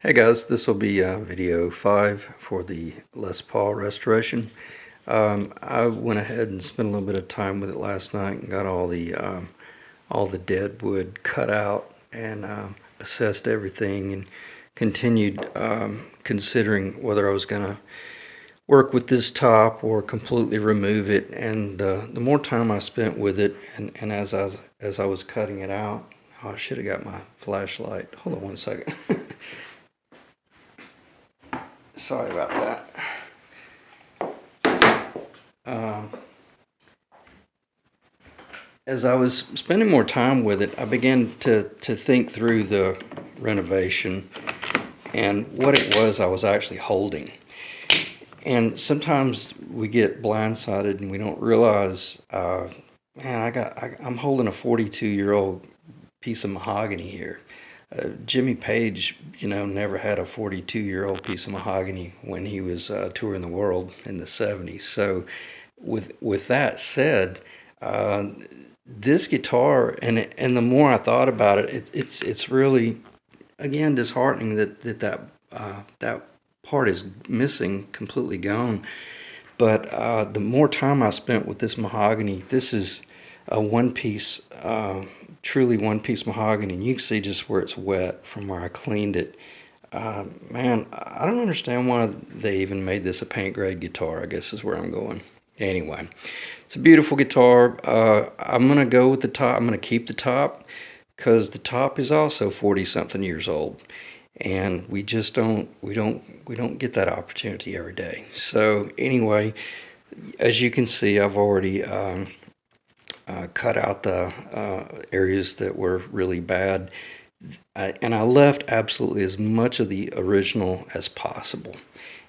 Hey guys, this will be video 5 for the Les Paul restoration. I went ahead and spent a little bit of time with it last night and got all the dead wood cut out and assessed everything and continued considering whether I was going to work with this top or completely remove it. And the more time I spent with it and as I was cutting it out, I should have got my flashlight. Hold on one second. Sorry about that. As I was spending more time with it, I began to think through the renovation and what it was I was actually holding. And sometimes we get blindsided and we don't realize, man, I'm holding a 42-year-old piece of mahogany here. Jimmy Page, never had a 42-year-old piece of mahogany when he was touring the world in the 70s. So with that said, this guitar, and the more I thought about it, it's really, again, disheartening that part is missing, completely gone. But the more time I spent with this mahogany, this is a one-piece, truly one-piece mahogany, and you can see just where it's wet from where I cleaned it. Man, I don't understand why they even made this a paint grade guitar, I guess is where I'm going. Anyway, it's a beautiful guitar. I'm gonna go with the top. I'm gonna keep the top because the top is also 40-something years old, and we just don't get that opportunity every day. So anyway, as you can see, I've already cut out the areas that were really bad, and I left absolutely as much of the original as possible.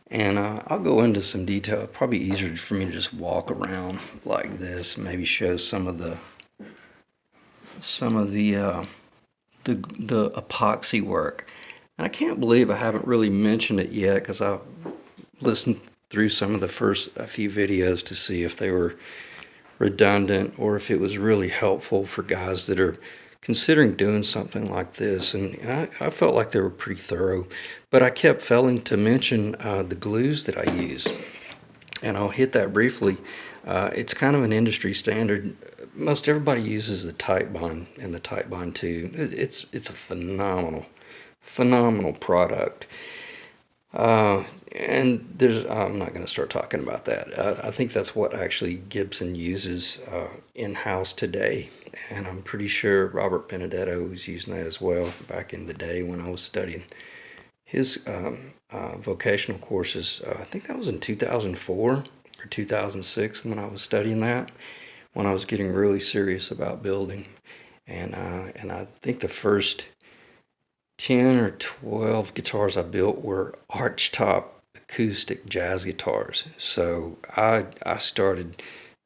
And I'll go into some detail. Probably easier for me to just walk around like this, maybe show some of the epoxy work. And I can't believe I haven't really mentioned it yet, because I listened through some of the first few videos to see if they were redundant or if it was really helpful for guys that are considering doing something like this. And I felt like they were pretty thorough, but I kept failing to mention the glues that I use, and I'll hit that briefly. It's kind of an industry standard. Most everybody uses the Titebond and the Titebond 2. It's a phenomenal product. And I'm not going to start talking about that. I think that's what actually Gibson uses in-house today. And I'm pretty sure Robert Benedetto was using that as well back in the day when I was studying his vocational courses. I think that was in 2004 or 2006 when I was studying that, when I was getting really serious about building. And I think the first 10 or 12 guitars I built were archtop acoustic jazz guitars. So I started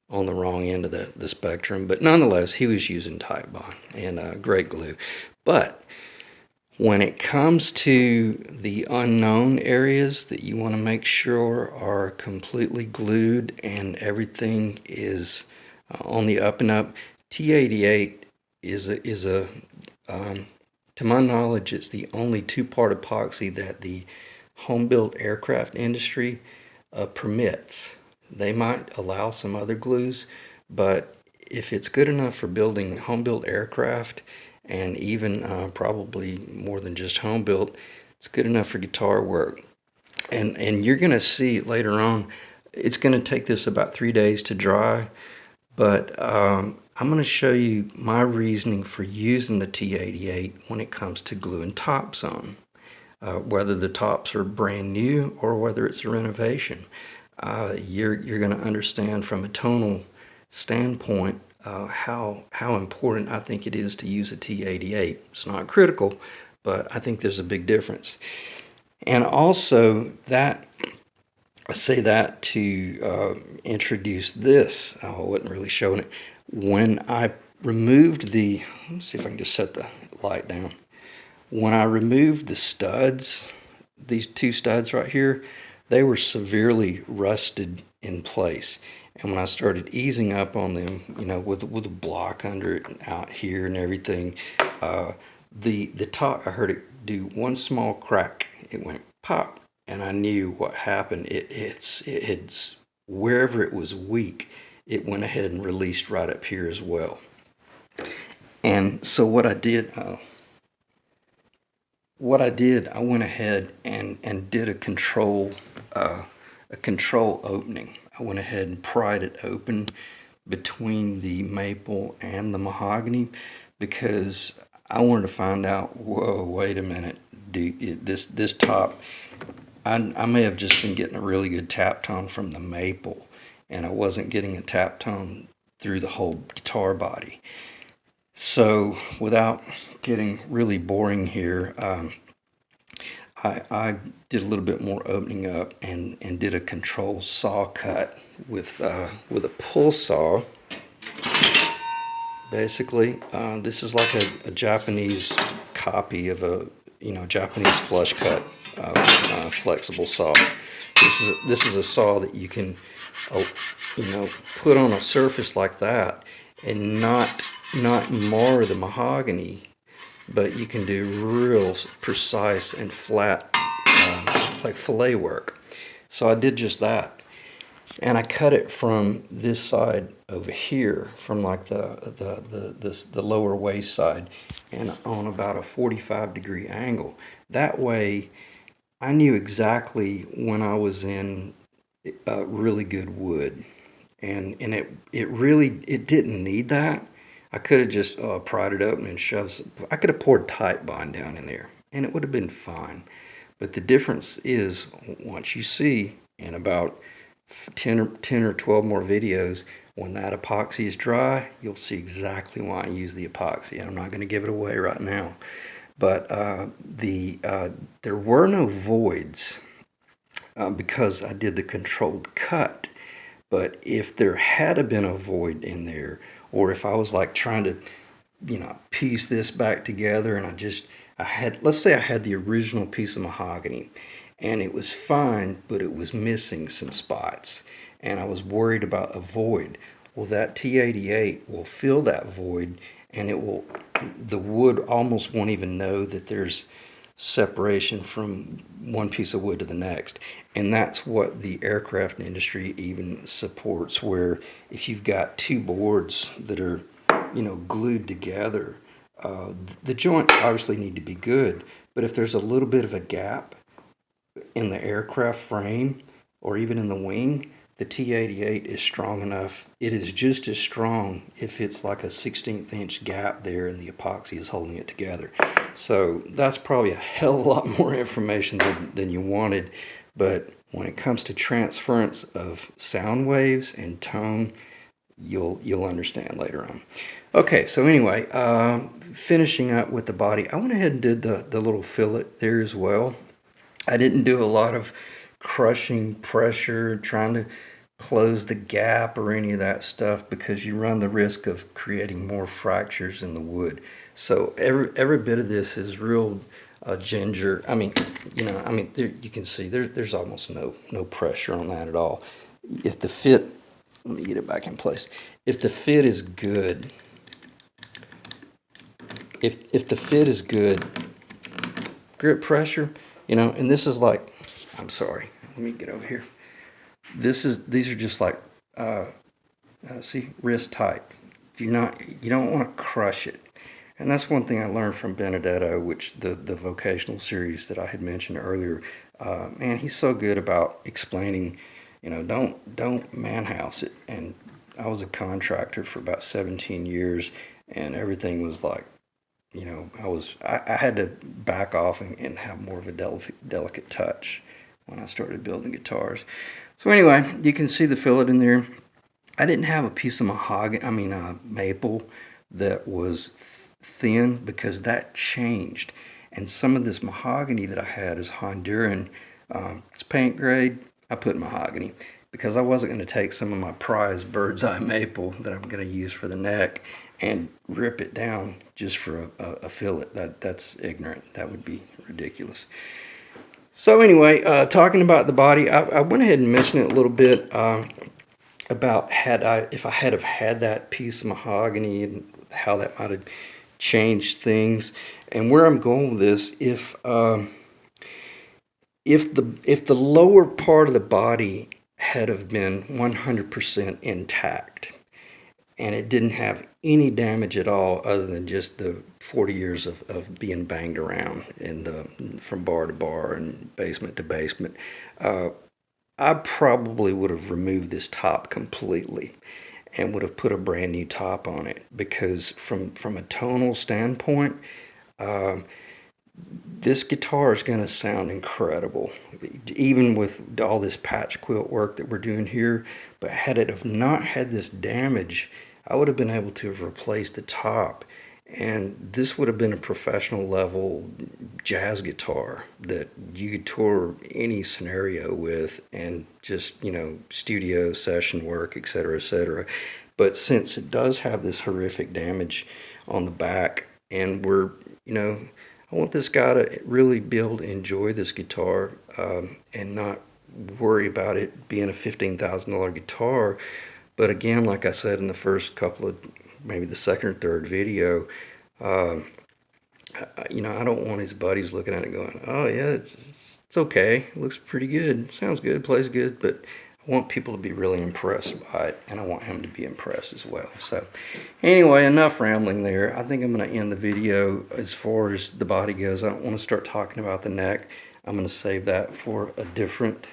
on the wrong end of the spectrum, but nonetheless, he was using Titebond and great glue. But when it comes to the unknown areas that you want to make sure are completely glued and everything is on the up and up, T88 is a to my knowledge, it's the only two-part epoxy that the home-built aircraft industry permits. They might allow some other glues, but if it's good enough for building home-built aircraft, and even probably more than just home-built, it's good enough for guitar work. And you're going to see later on, it's going to take this about 3 days to dry, but I'm going to show you my reasoning for using the T88 when it comes to gluing tops on, whether the tops are brand new or whether it's a renovation. You're going to understand from a tonal standpoint how important I think it is to use a T88. It's not critical, but I think there's a big difference. And also that I say that to introduce this. I wasn't really showing it. When I removed let me see if I can just set the light down. When I removed the studs, these two studs right here, they were severely rusted in place. And when I started easing up on them, with a block under it and out here and everything, the top, I heard it do one small crack it went pop, and I knew what happened. It's wherever it was weak, it went ahead and released right up here as well. And so what I did, I went ahead and did a control opening. I went ahead and pried it open between the maple and the mahogany, because I wanted to find out, whoa, wait a minute, this top, I may have just been getting a really good tap tone from the maple, and I wasn't getting a tap tone through the whole guitar body. So without getting really boring here, I did a little bit more opening up and did a control saw cut with a pull saw. Basically, this is like a Japanese copy of a Japanese flush cut flexible saw. This is a saw that you can put on a surface like that and not mar the mahogany, but you can do real precise and flat like fillet work. So I did just that, and I cut it from this side over here, from like the lower waist side, and on about a 45-degree angle. That way I knew exactly when I was in really good wood, and it really didn't need that. I could have just pried it open and shoved. I could have poured Type Bond down in there, and it would have been fine. But the difference is, once you see in about 10 or 12 more videos, when that epoxy is dry, you'll see exactly why I use the epoxy. And I'm not going to give it away right now. But there were no voids because I did the controlled cut. But if there had been a void in there, or if I was like trying to, piece this back together, and let's say I had the original piece of mahogany, and it was fine, but it was missing some spots, and I was worried about a void. Well, that T88 will fill that void, and the wood almost won't even know that there's separation from one piece of wood to the next. And that's what the aircraft industry even supports, where if you've got two boards that are glued together, the joints obviously need to be good, but if there's a little bit of a gap in the aircraft frame or even in the wing, the T88 is strong enough. It is just as strong if it's like a 16th inch gap there and the epoxy is holding it together. So that's probably a hell of a lot more information than you wanted, but when it comes to transference of sound waves and tone, you'll understand later on. Okay, so anyway, finishing up with the body, I went ahead and did the little fillet there as well. I didn't do a lot of crushing pressure, trying to close the gap or any of that stuff, because you run the risk of creating more fractures in the wood. So every bit of this is real ginger. There, you can see there's almost no pressure on that at all. If the fit, let me get it back in place. If the fit is good, if the fit is good, grip pressure, and this is like, I'm sorry, let me get over here. These are just like, see, wrist tight. You don't want to crush it. And that's one thing I learned from Benedetto, which the vocational series that I had mentioned earlier. Man, he's so good about explaining, don't man-house it. And I was a contractor for about 17 years, and everything was like, I had to back off and have more of a delicate touch when I started building guitars. So anyway, you can see the fillet in there. I didn't have a piece of maple that was thin, because that changed. And some of this mahogany that I had is Honduran. It's paint grade. I put mahogany because I wasn't going to take some of my prized bird's eye maple that I'm going to use for the neck and rip it down just for a fillet. That's ignorant. That would be ridiculous. So anyway, talking about the body, I went ahead and mentioned it a little bit about if I had have had that piece of mahogany and how that might have changed things. And where I'm going with this, if the lower part of the body had have been 100% intact, and it didn't have any damage at all other than just the 40 years of being banged around from bar to bar and basement to basement, I probably would have removed this top completely and would have put a brand new top on it, because from a tonal standpoint, this guitar is going to sound incredible, even with all this patch quilt work that we're doing here. But had it have not had this damage, I would have been able to have replaced the top, and this would have been a professional level jazz guitar that you could tour any scenario with, and just, you know, studio session work, etc., etc. But since it does have this horrific damage on the back, and we're, you know, I want this guy to really be able to enjoy this guitar, and not worry about it being a $15,000 guitar. But again, like I said in the first couple of, maybe the second or third video, you know, I don't want his buddies looking at it going, oh yeah, it's okay, it looks pretty good, sounds good, plays good. But I want people to be really impressed by it, and I want him to be impressed as well. So anyway, enough rambling there. I think I'm going to end the video as far as the body goes. I don't want to start talking about the neck. I'm going to save that for a different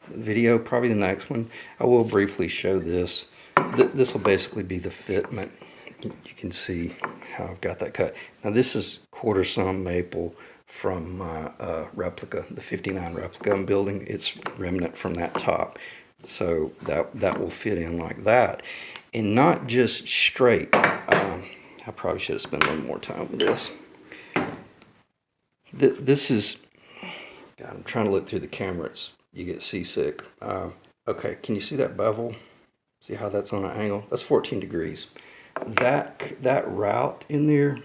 video, probably the next one. I will briefly show this. This will basically be the fitment. You can see how I've got that cut. Now this is quarter sawn maple from my replica, the 59 replica I'm building. It's remnant from that top, so that will fit in like that, and not just straight. I probably should have spent a little more time with this. This is, God, I'm trying to look through the camera. You get seasick. Okay, can you see that bevel? See how that's on an angle? That's 14 degrees. That route in there,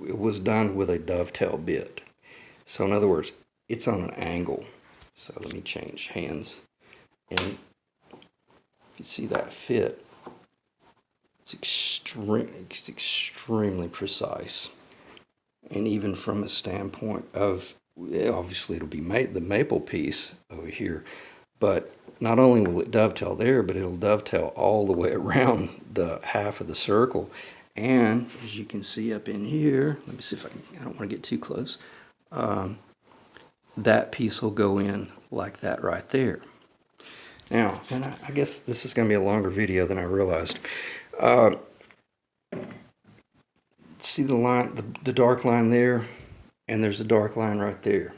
it was done with a dovetail bit. So in other words, it's on an angle. So let me change hands. And you see that fit. It's extremely precise. And even from a standpoint of, obviously it'll be the maple piece over here, but not only will it dovetail there, but it'll dovetail all the way around the half of the circle. And as you can see up in here, let me see if I don't want to get too close. That piece will go in like that right there. Now, and I guess this is going to be a longer video than I realized. See the line, the dark line there, and there's a dark line right there.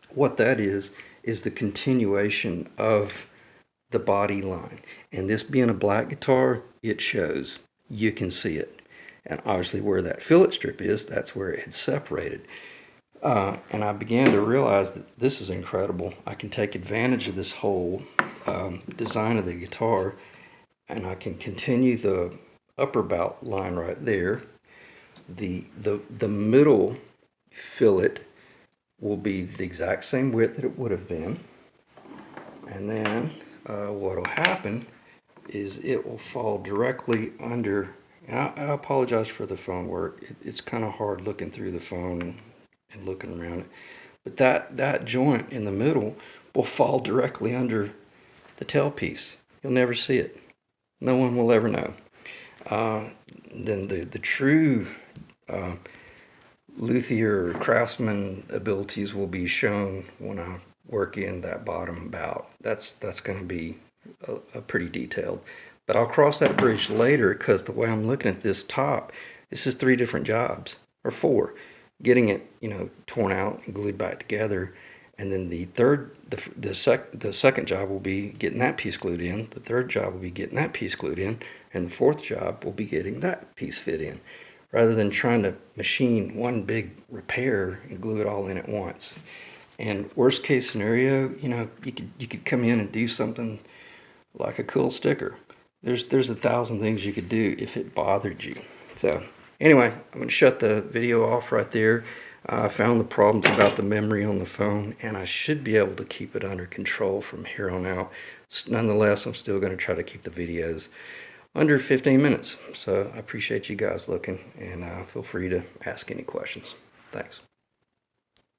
What that is the continuation of the body line. And this being a black guitar, it shows. You can see it. And obviously where that fillet strip is, that's where it had separated. And I began to realize that this is incredible. I can take advantage of this whole design of the guitar, and I can continue the upper bout line right there. The middle fillet will be the exact same width that it would have been. And then what will happen is it will fall directly under. And I apologize for the phone work. It's kind of hard looking through the phone and looking around it. But that joint in the middle will fall directly under the tailpiece. You'll never see it. No one will ever know. Then the true luthier craftsman abilities will be shown when I work in that bottom bout. That's going to be a pretty detailed. But I'll cross that bridge later, because the way I'm looking at this top, this is 3 different jobs, or 4. Getting it, you know, torn out and glued back together, and then the second job will be getting that piece glued in. The third job will be getting that piece glued in, and the fourth job will be getting that piece fit in, rather than trying to machine one big repair and glue it all in at once. And worst case scenario, you know, you could come in and do something like a cool sticker. There's 1,000 things you could do if it bothered you. So anyway, I'm going to shut the video off right there. I found the problems about the memory on the phone, and I should be able to keep it under control from here on out. Nonetheless, I'm still going to try to keep the videos under 15 minutes. So I appreciate you guys looking, and feel free to ask any questions. Thanks.